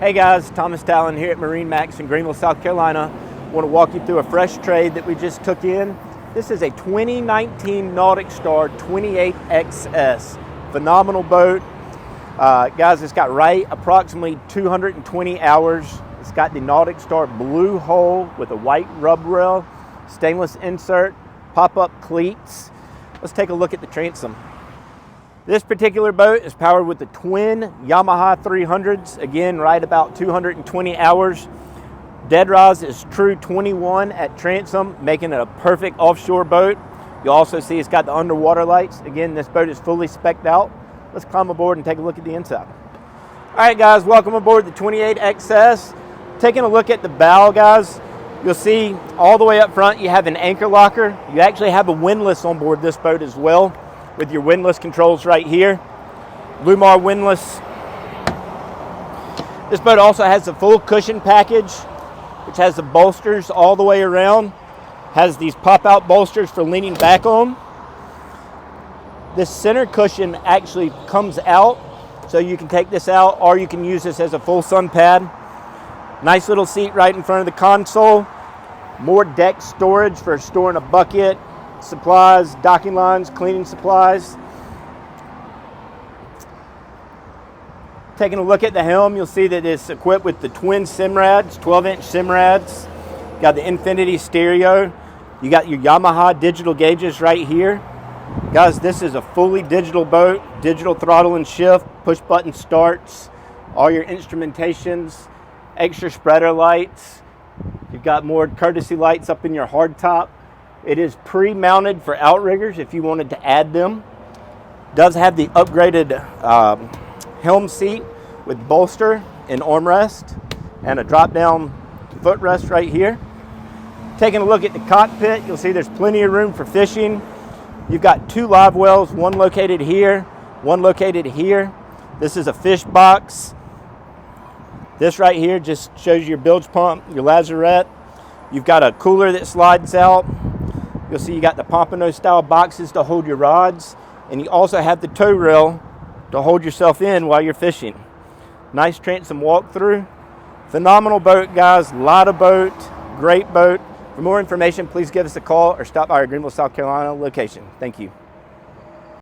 Hey guys, Thomas Talon here at MarineMax in Greenville, South Carolina. I want to walk you through a fresh trade that we just took in. This is a 2019 NauticStar 28XS. Phenomenal boat. Guys, it's got approximately 220 hours. It's got the NauticStar blue hull with a white rub rail, stainless insert, pop-up cleats. Let's take a look at the transom. This particular boat is powered with the twin Yamaha 300s, again, right about 220 hours. Deadrise is true 21 at transom, making it a perfect offshore boat. You'll also see it's got the underwater lights. Again, this boat is fully spec'd out. Let's climb aboard and take a look at the inside. All right, guys, welcome aboard the 28XS. Taking a look at the bow, guys, you'll see all the way up front you have an anchor locker. You actually have a windlass on board this boat as well, with your windlass controls right here. Lumar windlass. This boat also has the full cushion package, which has the bolsters all the way around. Has these pop-out bolsters for leaning back on. This center cushion actually comes out, so you can take this out or you can use this as a full sun pad. Nice little seat right in front of the console. More deck storage for storing a bucket, supplies, docking lines, cleaning supplies. Taking a look at the helm, you'll see that it's equipped with the twin Simrads, 12-inch Simrads. Got the Infinity stereo. You got your Yamaha digital gauges right here. Guys, this is a fully digital boat, digital throttle and shift, push button starts, all your instrumentations, extra spreader lights. You've got more courtesy lights up in your hardtop. It is pre-mounted for outriggers if you wanted to add them. Does have the upgraded helm seat with bolster and armrest and a drop-down footrest right here. Taking a look at the cockpit, you'll see there's plenty of room for fishing. You've got two live wells, one located here, one located here. This is a fish box. This right here just shows you your bilge pump, your lazarette. You've got a cooler that slides out. You'll see you got the pompano style boxes to hold your rods, and you also have the tow rail to hold yourself in while you're fishing. Nice transom walkthrough. Phenomenal boat, guys. Lot of boat, great boat. For more information, please give us a call or stop by our Greenville, South Carolina location. Thank you.